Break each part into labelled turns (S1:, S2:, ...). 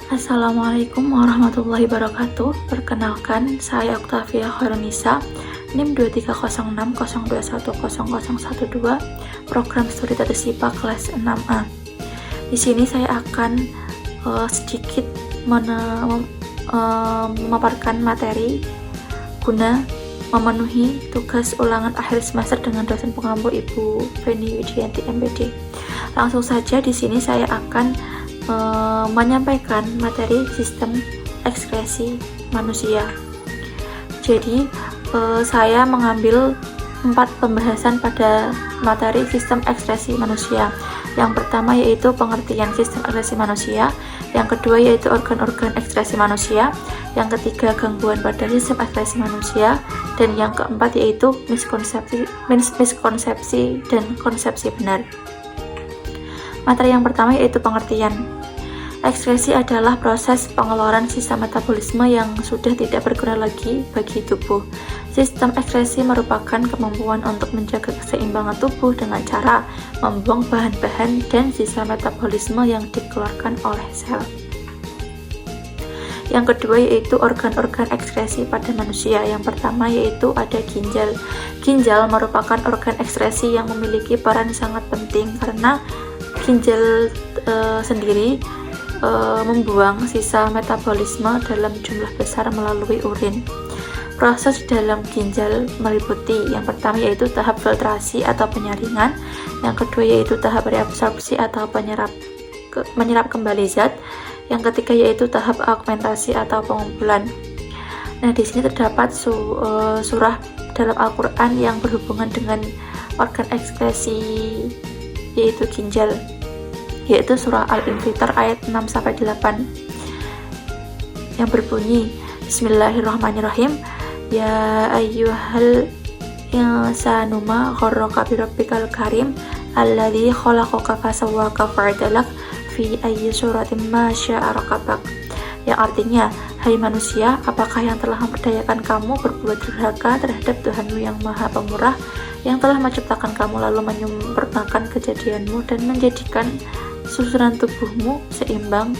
S1: Assalamualaikum warahmatullahi wabarakatuh. Perkenalkan, saya Octavia Khairunisa, NIM 23060210012, program studi tetes IPA kelas 6A. Di sini saya akan sedikit memaparkan materi guna memenuhi tugas ulangan akhir semester dengan dosen pengampu Ibu Feni Widianti MPD. Langsung saja di sini saya akan menyampaikan materi sistem ekspresi manusia. Jadi saya mengambil 4 pembahasan pada materi sistem ekspresi manusia. Yang pertama yaitu pengertian sistem ekspresi manusia, yang kedua yaitu organ-organ ekspresi manusia, yang ketiga gangguan pada sistem ekspresi manusia, dan yang keempat yaitu miskonsepsi dan konsepsi benar. Materi yang pertama yaitu pengertian. Ekskresi adalah proses pengeluaran sistem metabolisme yang sudah tidak berguna lagi bagi tubuh. Sistem ekskresi merupakan kemampuan untuk menjaga keseimbangan tubuh dengan cara membuang bahan-bahan dan sisa metabolisme yang dikeluarkan oleh sel. Yang kedua yaitu organ-organ ekskresi pada manusia. Yang pertama yaitu ada ginjal. Ginjal merupakan organ ekskresi yang memiliki peran sangat penting karena ginjal sendiri membuang sisa metabolisme dalam jumlah besar melalui urin. Proses dalam ginjal meliputi yang pertama yaitu tahap filtrasi atau penyaringan, yang kedua yaitu tahap reabsorpsi atau menyerap kembali zat, yang ketiga yaitu tahap augmentasi atau pengumpulan. Nah, di sini terdapat surah dalam Al-Qur'an yang berhubungan dengan organ ekskresi yaitu ginjal, yaitu surah Al-Infitar ayat 6-8 yang berbunyi Bismillahirrahmanirrahim, ya ayyuhal insanu ma gharraka birabbikal karim alladzi khalaqaka fasawwaka fa'adalak fi ayyi suratin ma syaa rakabak. Yang artinya, hai manusia, apakah yang telah memperdayakan kamu berbuat durhaka terhadap Tuhanmu yang Maha Pemurah, yang telah menciptakan kamu lalu menyempurnakan kejadianmu dan menjadikan susunan tubuhmu seimbang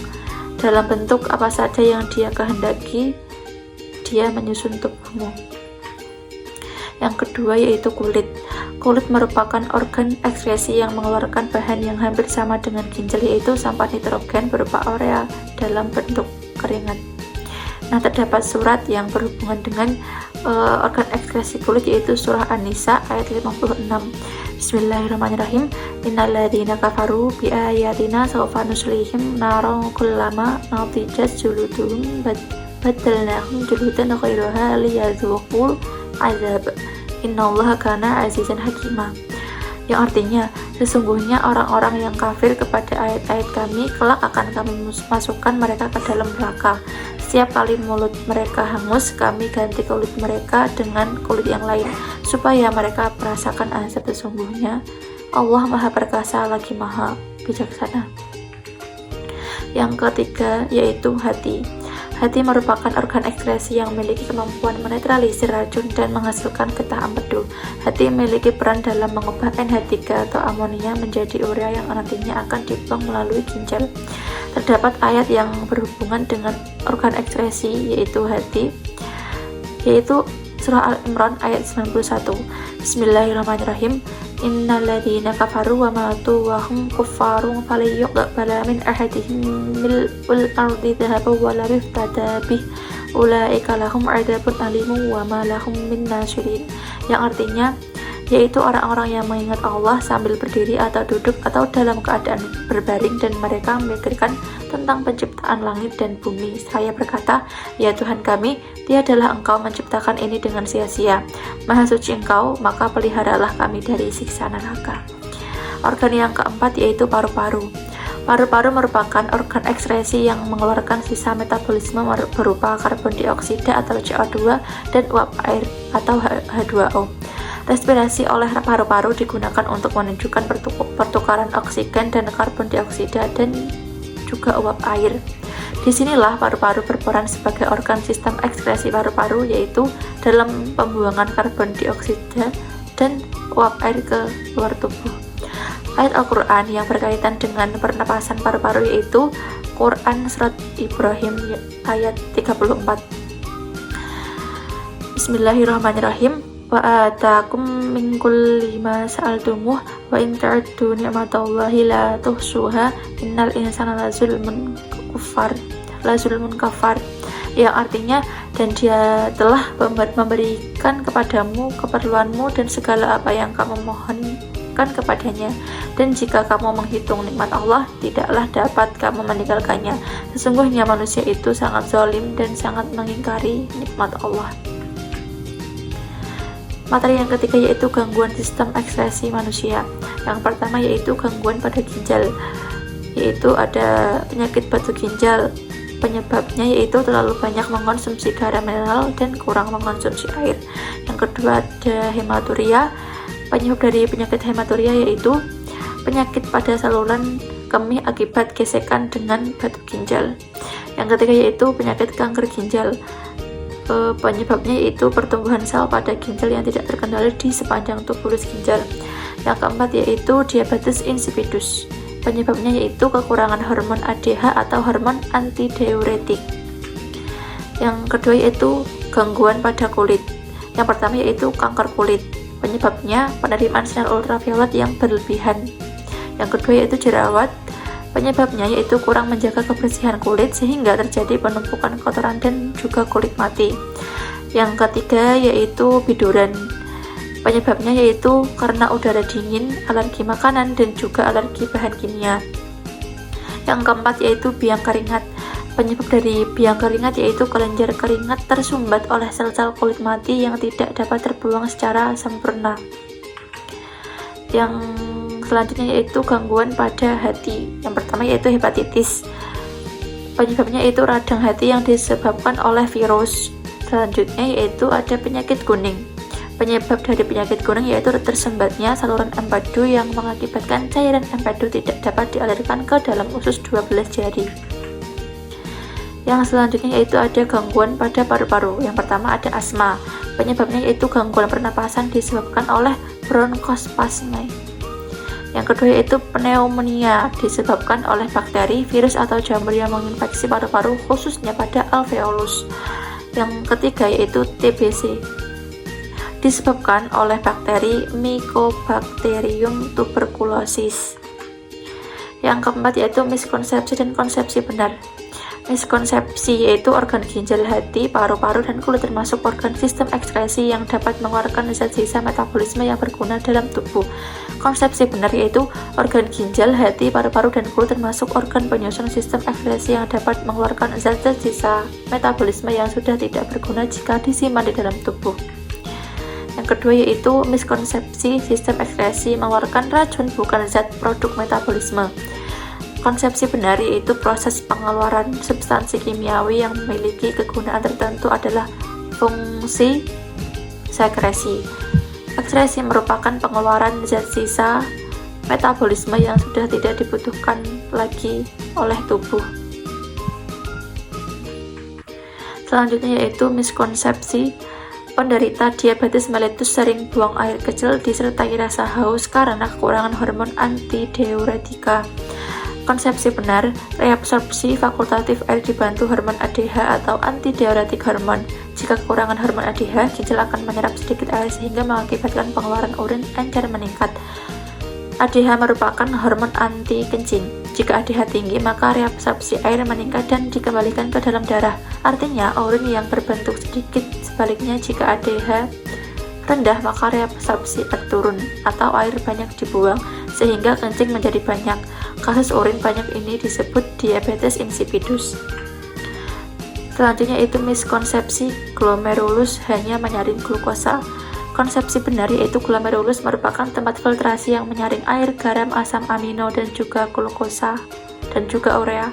S1: dalam bentuk apa saja yang Dia kehendaki, Dia menyusun tubuhmu. Yang kedua yaitu kulit. Kulit merupakan organ ekskresi yang mengeluarkan bahan yang hampir sama dengan ginjal, yaitu sampah nitrogen berupa urea dalam bentuk keringat. Nah, terdapat surat yang berhubungan dengan organ ekskresi kulit yaitu surah An-Nisa ayat 56. Bismillahirrahmanirrahim. Innalladzina kafaru bi ayatina sawfa nuslihim naran kullama nadijat juluduhum badalnahum juludan ghairaha liyadzuqul azab. Innallaha kana azizan hakima. Yang artinya, sesungguhnya orang-orang yang kafir kepada ayat-ayat kami kelak akan kami masukkan mereka ke dalam neraka. Setiap kali mulut mereka hangus, kami ganti kulit mereka dengan kulit yang lain, supaya mereka merasakan azab. Sesungguhnya Allah Maha Perkasa lagi Maha Bijaksana. Yang ketiga yaitu hati. Hati merupakan organ ekskresi yang memiliki kemampuan menetralisir racun dan menghasilkan getah empedu. Hati memiliki peran dalam mengubah NH3 atau amonia menjadi urea yang nantinya akan dibuang melalui ginjal. Terdapat ayat yang berhubungan dengan organ ekskresi yaitu hati, yaitu surah Al-Imran ayat 91. Bismillahirrahmanirrahim. Innalladzina kafaru wa matu wa hum kuffarun falyuqbala min ahadihim mil'ul ardi dhahaban wa la yuftada bih ulaika lahum adzabun alimun wa ma lahum min nasirin. Yang artinya yaitu orang-orang yang mengingat Allah sambil berdiri atau duduk atau dalam keadaan berbaring dan mereka memikirkan tentang penciptaan langit dan bumi. Saya berkata, ya Tuhan kami, tiadalah Engkau menciptakan ini dengan sia-sia. Maha suci Engkau, maka peliharalah kami dari siksa neraka. Organ yang keempat yaitu paru-paru. Paru-paru merupakan organ ekskresi yang mengeluarkan sisa metabolisme berupa karbon dioksida atau CO2 dan uap air atau H2O. Respirasi oleh paru-paru digunakan untuk menunjukkan pertukaran oksigen dan karbon dioksida dan juga uap air. Disinilah paru-paru berperan sebagai organ sistem ekskresi paru-paru, yaitu dalam pembuangan karbon dioksida dan uap air ke luar tubuh. Ayat Al-Quran yang berkaitan dengan pernapasan paru-paru yaitu Quran Surat Ibrahim ayat 34. Bismillahirrahmanirrahim. Wa atakum min kulli ma sa'altumuh wa in ta'uddu ni'matallahi la tuhsuha innal insana lazulmun kafar, yang artinya, dan Dia telah memberikan kepadamu keperluanmu dan segala apa yang kamu mohonkan kepadanya, dan jika kamu menghitung nikmat Allah, tidaklah dapat kamu meninggalkannya. Sesungguhnya manusia itu sangat zalim dan sangat mengingkari nikmat Allah. Materi yang ketiga yaitu gangguan sistem ekskresi manusia. Yang pertama yaitu gangguan pada ginjal, yaitu ada penyakit batu ginjal. Penyebabnya yaitu terlalu banyak mengkonsumsi garam mineral dan kurang mengkonsumsi air. Yang kedua ada hematuria. Penyebab dari penyakit hematuria yaitu penyakit pada saluran kemih akibat gesekan dengan batu ginjal. Yang ketiga yaitu penyakit kanker ginjal. Penyebabnya yaitu pertumbuhan sel pada ginjal yang tidak terkendali di sepanjang tubulus ginjal. Yang keempat yaitu diabetes insipidus. Penyebabnya yaitu kekurangan hormon ADH atau hormon antidiuretik. Yang kedua yaitu gangguan pada kulit. Yang pertama yaitu kanker kulit. Penyebabnya penerimaan sinar ultraviolet yang berlebihan. Yang kedua yaitu jerawat. Penyebabnya yaitu kurang menjaga kebersihan kulit sehingga terjadi penumpukan kotoran dan juga kulit mati. Yang ketiga yaitu biduran. Penyebabnya yaitu karena udara dingin, alergi makanan, dan juga alergi bahan kimia. Yang keempat yaitu biang keringat. Penyebab dari biang keringat yaitu kelenjar keringat tersumbat oleh sel-sel kulit mati yang tidak dapat terbuang secara sempurna. Yang selanjutnya yaitu gangguan pada hati. Yang pertama yaitu hepatitis. Penyebabnya yaitu radang hati yang disebabkan oleh virus. Selanjutnya yaitu ada penyakit kuning. Penyebab dari penyakit kuning yaitu tersumbatnya saluran empedu yang mengakibatkan cairan empedu tidak dapat dialirkan ke dalam usus 12 jari. Yang selanjutnya yaitu ada gangguan pada paru-paru. Yang pertama ada asma. Penyebabnya yaitu gangguan pernapasan disebabkan oleh bronkospasme. Yang kedua yaitu pneumonia disebabkan oleh bakteri, virus atau jamur yang menginfeksi paru-paru khususnya pada alveolus. Yang ketiga yaitu TBC disebabkan oleh bakteri Mycobacterium tuberculosis. Yang keempat yaitu miskonsepsi dan konsepsi benar. Miskonsepsi yaitu organ ginjal, hati, paru-paru, dan kulit termasuk organ sistem ekskresi yang dapat mengeluarkan zat sisa metabolisme yang berguna dalam tubuh. Konsepsi benar yaitu organ ginjal, hati, paru-paru, dan kulit termasuk organ penyusun sistem ekskresi yang dapat mengeluarkan zat-zat sisa metabolisme yang sudah tidak berguna jika disimpan di dalam tubuh. Yang kedua yaitu miskonsepsi sistem ekskresi mengeluarkan racun bukan zat produk metabolisme. Konsepsi benar yaitu proses pengeluaran substansi kimiawi yang memiliki kegunaan tertentu adalah fungsi sekresi. Ekskresi merupakan pengeluaran zat sisa metabolisme yang sudah tidak dibutuhkan lagi oleh tubuh. Selanjutnya yaitu miskonsepsi. Penderita diabetes mellitus sering buang air kecil disertai rasa haus karena kekurangan hormon antidiuretika. Konsepsi benar, reabsorpsi fakultatif air dibantu hormon ADH atau antidiuretik hormon. Jika kekurangan hormon ADH, ginjal akan menyerap sedikit air sehingga mengakibatkan pengeluaran urin encer meningkat. ADH merupakan hormon anti kencing. Jika ADH tinggi, maka reabsorpsi air meningkat dan dikembalikan ke dalam darah. Artinya, urin yang berbentuk sedikit. Sebaliknya, jika ADH rendah, maka reabsorpsi air turun atau air banyak dibuang sehingga kencing menjadi banyak. Kasus urin banyak ini disebut diabetes insipidus. Selanjutnya itu miskonsepsi glomerulus hanya menyaring glukosa. Konsepsi benar yaitu glomerulus merupakan tempat filtrasi yang menyaring air, garam, asam amino, dan juga glukosa dan juga urea.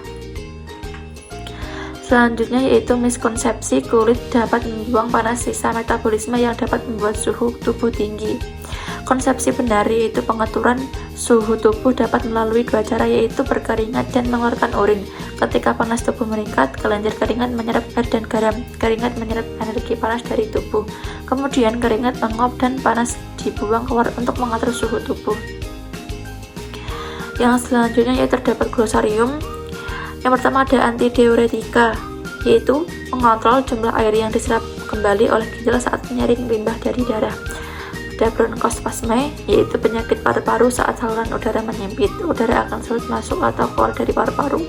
S1: Selanjutnya yaitu miskonsepsi kulit dapat membuang panas sisa metabolisme yang dapat membuat suhu tubuh tinggi. Konsepsi benar yaitu pengaturan suhu tubuh dapat melalui dua cara yaitu berkeringat dan mengeluarkan urin. Ketika panas tubuh meningkat, kelenjar keringat menyerap air dan garam. Keringat menyerap energi panas dari tubuh. Kemudian keringat menguap dan panas dibuang keluar untuk mengatur suhu tubuh. Yang selanjutnya yaitu terdapat glosarium. Yang pertama ada antidiuretika, yaitu mengontrol jumlah air yang diserap kembali oleh ginjal saat menyaring limbah dari darah. Ada bronkospasme, yaitu penyakit paru-paru saat saluran udara menyempit, udara akan sulit masuk atau keluar dari paru-paru.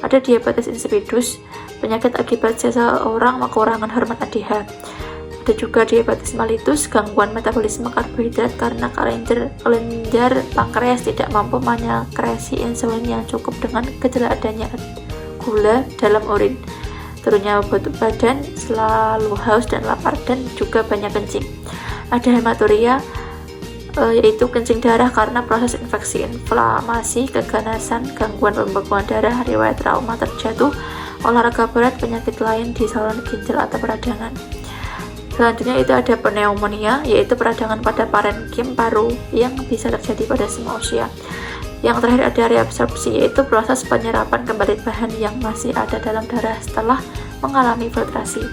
S1: Ada diabetes insipidus, penyakit akibat seseorang kekurangan hormon ADH. Ada juga diabetes mellitus, gangguan metabolisme karbohidrat karena kelenjar pankreas tidak mampu menyekresi insulin yang cukup dengan gejala adanya gula dalam urin. Turunnya berat badan, selalu haus dan lapar, dan juga banyak kencing. Ada hematuria, yaitu kencing darah karena proses infeksi, inflamasi, keganasan, gangguan pembekuan darah, riwayat trauma terjatuh, olahraga berat, penyakit lain di saluran ginjal atau peradangan. Selanjutnya itu ada pneumonia, yaitu peradangan pada parenkim paru yang bisa terjadi pada semua usia. Yang terakhir ada reabsorpsi, yaitu proses penyerapan kembali bahan yang masih ada dalam darah setelah mengalami filtrasi.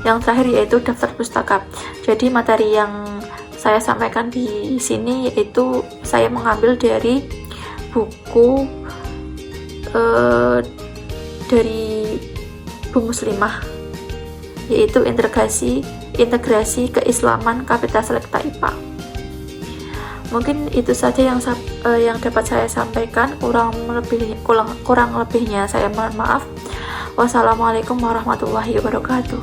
S1: Yang terakhir yaitu daftar pustaka. Jadi materi yang saya sampaikan di sini yaitu saya mengambil dari buku dari Bu Muslimah, yaitu integrasi keislaman Kapita Selekta IPA. Mungkin itu saja yang dapat saya sampaikan. Kurang lebihnya saya mohon maaf. Wassalamualaikum warahmatullahi wabarakatuh.